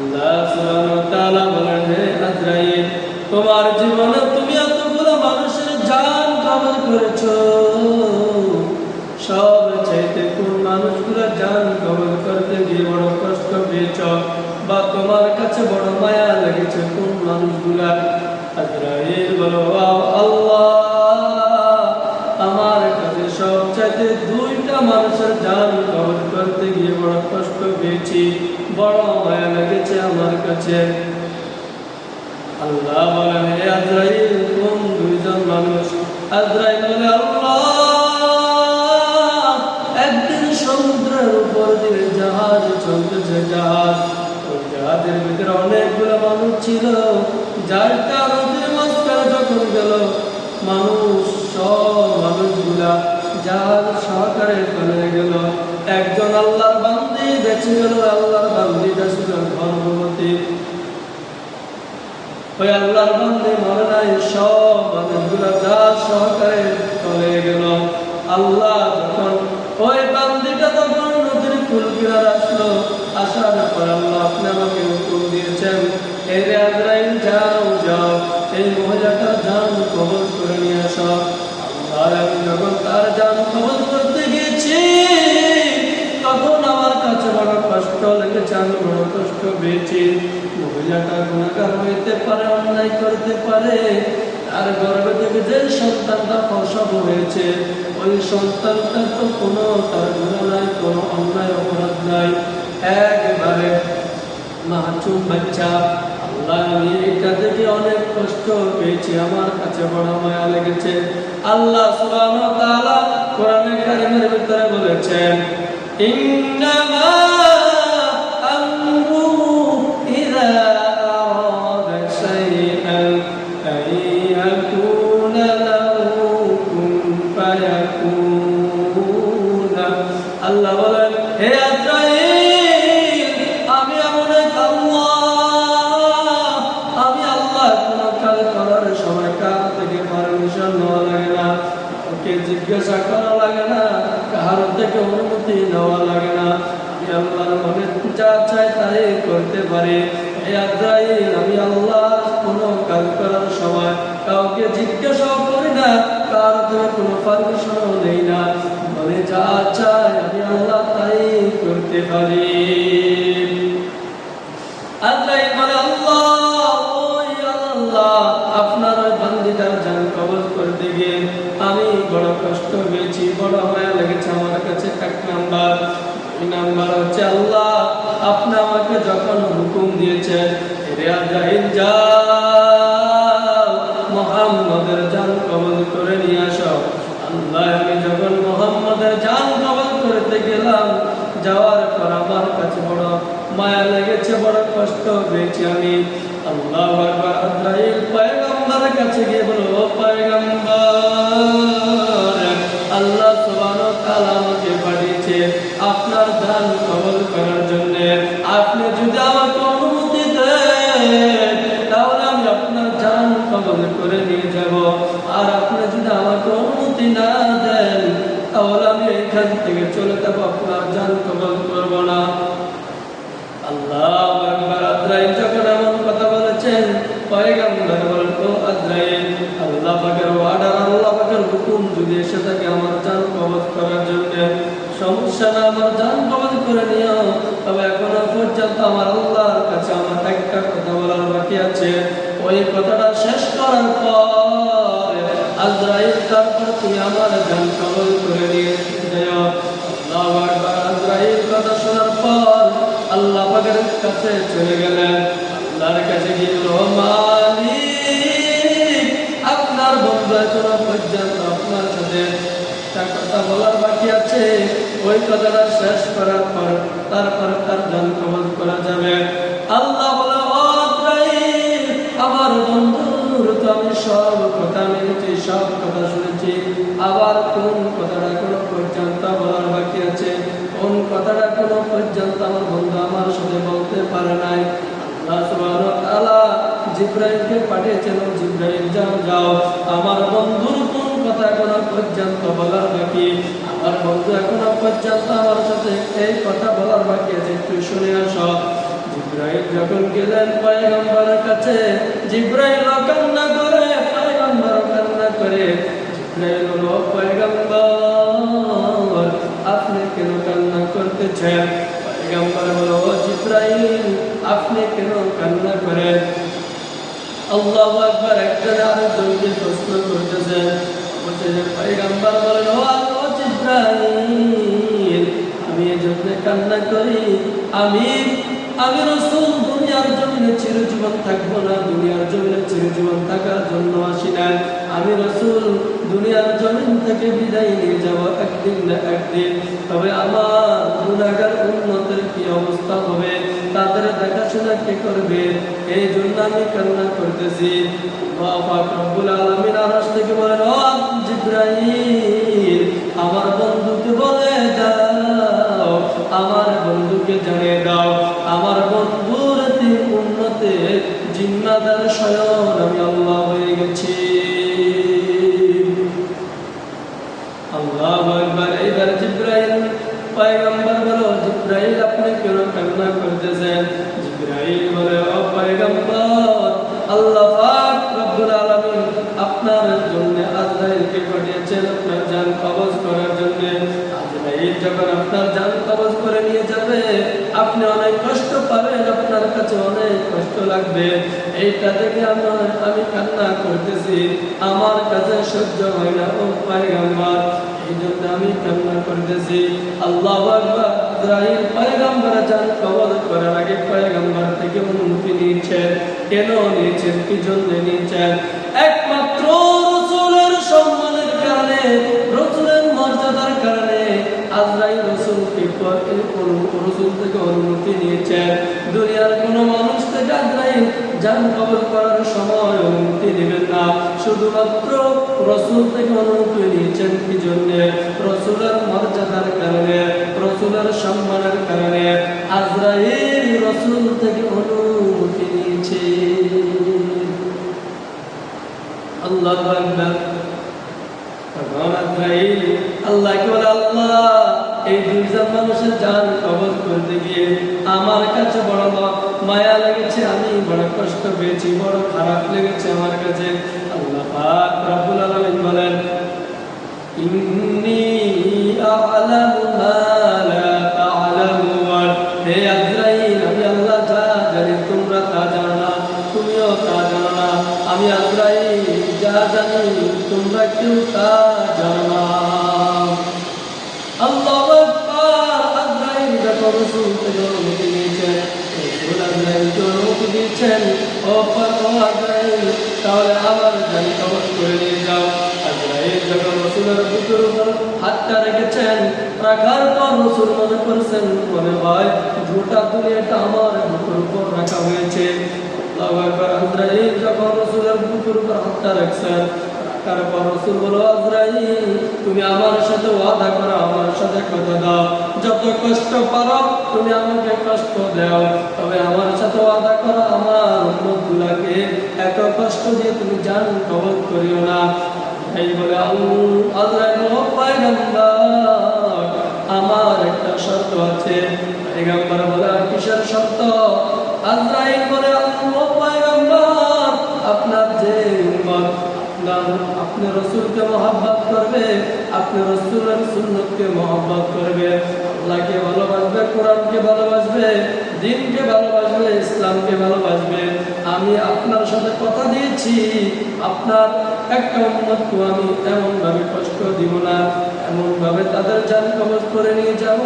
আল্লাহ সুবহানাহু ওয়া তাআলা বলেন, হে আজরাইল, তোমার জীবনে তুমি এতগুলো মানুষের জান কবজ করেছো, সব চাইতে কোন মানুষগুলো জান কবজ করতে গিয়ে বড় কষ্ট পেয়েছ বা তোমার কাছে বড় মায়া লেগেছে কোন মানুষগুলা? আজরাইল বলো, আল্লাহ, আমার কাছে সব চাইতে দুইটা মানুষের জান কবজ করতে গিয়ে বড় কষ্ট পেয়েছি, বড় মায়া লেগেছে আমার কাছে। আল্লাহ বলেন, হে আজরাইল, কোন দুইজন মানুষ? আজরাইল বলে, আল্লাহ, একদিন সমুদ্রের উপর দিয়ে জাহাজ চলতেছে, জাহাজ, ওই জাহাজের ভিতরে অনেকগুলো মানুষ ছিল, যারটা নদীর মাঝখানে যখন গেল, মানুষ, সব মানুষগুলা জাহাজ সহকারে চলে গেল। একজন আল্লাহর বান্দি বেঁচে গেল, আল্লাহর বান্দিটা ছিল গর্ভবতী। ওই আল্লাহর বান্দি মরে নাই, সব মানুষগুলা জাহাজ সহকারে চলে গেল। আল্লাহ যখন ওই বান্দিটা তখন নদীর কুল কিনারে আসলো, আসার পর আল্লাহ আপনি আমাকে হুকুম দিয়েছেন, এই রে আজরাইল, যাও যাও, এই মহিলাটার জান কবজ করে নিয়ে আসো। আল্লাহ, আমি যখন তার জান কবজ করতে গিয়েছি, তখন আমার কাছে বড় কষ্ট লেগেছে, আমি বড় কষ্ট পেয়েছি। মহিলাটা গুনাহগার হইতে পারে, অন্যায় করতে পারে, তার গর্ভে থেকে যে সন্তানটা প্রসব হয়েছে, ওই সন্তানটার তো কোনো তার গুনাহ নাই, কোনো অন্যায় অপরাধ নাই, একবারে মাসুম বাচ্চা। আল্লাহ, আমি এটা দেখে অনেক কষ্ট পেয়েছি, আমার কাছে বড় মায়া লেগেছে। আল্লাহ সুবহানাহু ওয়া তাআলা কোরআনে কারীমের ভিতরে বলেছেন, ইন্নামা আমরুহু ইযা আরাদা শাইআন আন ইয়াকুনা লাহু কুন ফায়াকুন। আল্লাহ বলেন, হে আজরাইল, আমি এমন এক আল্লাহ, আমি আল্লাহ কোনো কাজ করার সময় কার থেকে পারমিশন নেওয়া লাগে না, ওকে জিজ্ঞাসা করা লাগে না, কার থেকে অনুমতি নেওয়া লাগে না, আমি আল্লাহর মনে যা চাই তাই করতে পারি। হে আজরাইল, আমি আল্লাহ কোনো কাজ করার সময় কাউকে জিজ্ঞাসা করি না, কার থেকে কোনো পারমিশনও নেই না, মনে যা চাই আমি আল্লাহ তাই করতে পারি। আজরাইল বলে, আল্লাহ, ওই আল্লাহ, আপনার ওই বান্দিটার জান কবজ করতে গিয়ে আমি বড় কষ্ট পেয়েছি, বড় মায়া লেগেছে আমার কাছে। এক নাম্বার। দুই নাম্বার হচ্ছে, আল্লাহ, আপনি আমাকে যখন হুকুম দিয়েছেন, হে আজরাইল, যাও মুহাম্মদের জান কবজ করে নিয়ে আসো। আল্লাহ, আমি যখন মুহাম্মদের জান কবজ করতে গেলাম, যাওয়ার পর আমার কাছে বড় মায়া লেগেছে, বড় কষ্ট পেয়েছি আমি। আল্লাহু আকবার। আজরাইল পয়গম্বরের কাছে গিয়ে বলো, ও পয়গম্বর, আল্লাহ সুবহানাহু ওয়া তাআলা আমাকে পাঠিয়েছে আপনার জান কবজ করার জন্য। আপনি যদি আমাকে অনুমতি দেন, তাহলে আমি আপনার জান কবজ করে নিয়ে যাব, আর আপনি যদি আমাকে অনুমতি না দেন, তাহলে আমি এখান থেকে চলে যাব, আপনার জান কবজ করব না। আল্লাহু আকবার। আজরাইল যখন এমন কথা বলেছেন, পয়গম্বর বলেন, ও আজরাইল, আল্লাহ পাকের অর্ডার, আল্লাহ পাকের হুকুম যদি এসে থাকে আমার জান কবজ করার জন্য, সমস্যা না, আমার জান কবজ করে নিও। তবে এখনো পর্যন্ত আমার আল্লাহর কাছে আমার একটা কথা বলার বাকি আছে। ওই কথাটা শেষ করার পর আজরাইল, তারপর তুমি আমার জান কবজ করে নিয়ে যাও। আল্লাহু আকবার। আজরাইল কথা শোনার পর আল্লাহ পাকের কাছে চলে গেলেন। আল্লাহর কাছে গিয়ে বলল, মালিক, আপনার বন্ধু এখনো পর্যন্ত আপনার সাথে একটা কথা বলার বাকি আছে, ওই কথাটা শেষ করার পর তারপর তার জান কবজ করা যাবে। আল্লাহ বলে, ও আজরাইল, আমার বন্ধুর তো আমি সব কথা মেনেছি, সব কথা শুনেছি, আবার কোন কথাটা এখনো পর্যন্ত বলার বাকি আছে, কোন কথাটা এখনো পর্যন্ত আমার বন্ধু আমার সাথে বলতে পারে নাই। আল্লাহ সুবহানাহু ওয়া তাআলা জিবরাইলকে পাঠিয়েছেন, জিবরাইল, যাও যাও, আমার বন্ধুর কোন কথা এখনো পর্যন্ত বলার বাকি, আমার বন্ধু এখনো পর্যন্ত আমার সাথে এই কথা বলার বাকি আছে, একটু শুনে আসো। জিবরাইল যখন গেলেন পয়গম্বরের কাছে, জিবরাইল কান্না করে, পয়গম্বর কান্না করে। জিবরাইল বলল, পয়গম্বর আপনি কেন কান্না করতেছেন? পয়গম্বর বলল, জিবরাইল আপনি কেন কান্না করেন? আল্লাহু আকবার। একজন আরেকজনকে প্রশ্ন করতেছেন। পয়গম্বর বলেন, ও জিবরাইল আমি এজন্য কান্না করি, আমি রাসূল দুনিয়ার জমিনে চিরজীবন থাকবো না, দুনিয়ার জমিনে চিরজীবন থাকার জন্য আসি না। আমি রাসূল দুনিয়ার জমিন থেকে বিদায় নিয়ে যাব একদিন না একদিন। তবে আমার গুনাহগার উম্মতের কি অবস্থা হবে, তাদের দেখাশোনা কে করবে? এই জন্য আমি কান্না করতেছি। আল্লাহ পাক রব্বুল আলামিন আরশ থেকে বলেন, ও জিবরাইল আমার বন্ধুকে বলে দাও, আমার বন্ধুকে জানিয়ে দাও, আমার বন্ধুর তিন উম্মতের জিম্মাদার স্বয়ং আমি আল্লাহ হয়ে গেছি। আল্লাহু আকবার। এইবার জিবরাইল পয়গম্বর বলো, জিবরাইল আপনি কেন কান্না করতেছেন? জিবরাইল বলে, ও পয়গম্বর আল্লাহ পাক রব্বুল আলামিন আপনার জন্য আজরাইলকে পাঠিয়েছেন আপনার জান কবজ করার জন্য। আজরাইল যখন আপনার জান কবজ করে নিয়ে যাবে, আপনি অনেক কষ্ট পাবেন, আপনার কাছে অনেক কষ্ট লাগবে। এইটা থেকে আমি কান্না করতেছি, আমার কাছে সহ্য হয় না ও পয়গম্বর, এই জন্য আমি কান্না করতেছি। আল্লাহু আকবার। আজরাইল পয়গম্বরের জান কবজ করার আগে পয়গম্বর থেকে অনুমতি নিয়েছেন। কেন নিয়েছেন, কি জন্য নিয়েছেন? একমাত্র রাসূলের সম্মানের কারণে, রাসূলের মর্যাদার কারণে আজরাইল রাসূলকে রাসূল থেকে অনুমতি নিয়েছেন। দুনিয়ার কোন মানুষ থেকে আজরাইল জান কবজ করার সময় অনুমতি নেবেন না, শুধুমাত্র রাসূল থেকে অনুমতি নিয়েছেন। কি জন্য? রাসূলের মর্যাদার কারণে, রাসূলের সম্মানের কারণে আজরাইল রাসূল থেকে অনুমতি নিয়েছে। আল্লাহু আকবার। আল্লাহকে বলে, আল্লাহ এই দুইজন মানুষের জান কবজ করতে গিয়ে আমার কাছে বড় মায়া লেগেছে, আমি বড় কষ্ট পেয়েছি, বড় খারাপ লেগেছে আমার কাছে। আল্লাহ পাক রব্বুল আলামিন বলেন, ইন্নী আ'লামু মা লা তা'লামুন। হে আজরাইল আমি আল্লাহ যা জানি তোমরা তা জানো না, তুমিও তা জানো না। আমি আজরাইল যা জানি তোমরা কেউ তা জানো না। আল্লাহু আকবার। আজরাইল যখন রাসূল থেকে অনুমতি নিয়েছেন, রাসূল আজরাইলকে অনুমতি দিয়েছেন, ও আজরাইল তাহলে আমার জান কবজ করে নিয়ে যাও। আজরাইল যখন রাসূলের বুকের উপর হাতটা রেখেছেন, রাখার পর রাসূল মনে করছেন, মনে হয় গোটা দুনিয়াটা আমার বুকের উপর রাখা হয়েছে। আল্লাহু আকবার। আজরাইল যখন রাসূলের বুকের উপর হাতটা রাখছেন, তারপর রাসূল বলল, আজরাইল তুমি আমার সাথে ওয়াদা করো, আমার সাথে কথা দাও, যত কষ্ট পারো তুমি আমাকে কষ্ট দাও, তবে আমার সাথে ওয়াদা করো আমার উম্মতগুলোকে এত কষ্ট দিয়ে তুমি জান কবজ করিও না। এই বলে আজরাইল বলল, পয়গম্বর আমার একটা শর্ত আছে। পয়গম্বর বলে, কিসের শর্ত? আজরাইল বলে, আল্লাহ পয়গম্বর আপনার যে উম্মত আপনি রাসূলকে মহব্বত করবে, আপনি রাসূলের সুন্নতকে মহব্বত করবে, আল্লাহকে ভালোবাসবে, কোরআনকে ভালোবাসবে, দ্বীনকে ভালোবাসবে, ইসলামকে ভালোবাসবে। আমি আপনার সাথে কথা দিয়েছি, আপনার একটা উম্মতকে আমি এমন ভাবে কষ্ট দিব না, এমন ভাবে তাদের জান কবজ করে নিয়ে যাব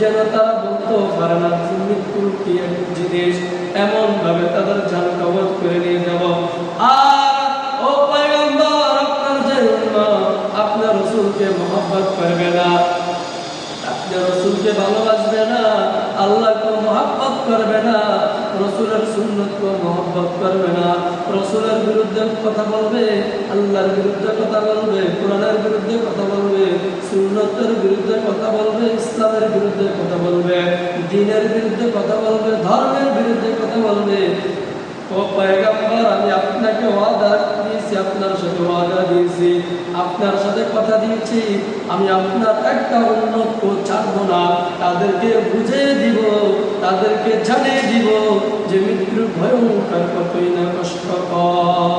যেন তারা বলতে পারে না মৃত্যুর কি এক জিনিস। এমন ভাবে তাদের জান কবজ করে নিয়ে যাব। আর ও পয়গম্বর আপনার যে উম্মত আপনার রাসূলকে মহব্বত করবে না, আপনি রাসূলকে ভালোবাসবে না, আল্লাহকে মহব্বত করবে না, রাসূলের সুন্নতকে মহব্বত করবে না, রাসূলের বিরুদ্ধে কথা বলবে, আল্লাহর বিরুদ্ধে কথা বলবে, কোরআনের বিরুদ্ধে কথা বলবে, সুন্নতের বিরুদ্ধে কথা বলবে, ইসলামের বিরুদ্ধে কথা বলবে, দ্বীনের বিরুদ্ধে কথা বলবে, ধর্মের বিরুদ্ধে কথা বলবে। ও পয়গম্বর আমি আপনাকে ওয়াদা দিয়েছি, আপনার সাথে ওয়াদা দিয়েছি, আপনার সাথে কথা দিয়েছি আমি আপনার একটা উন্নতকে ছাড়ব না, তাদেরকে বুঝিয়ে দিব, তাদেরকে জানিয়ে দিব যে মৃত্যুর ভয়ঙ্কর কতই না কষ্টকর।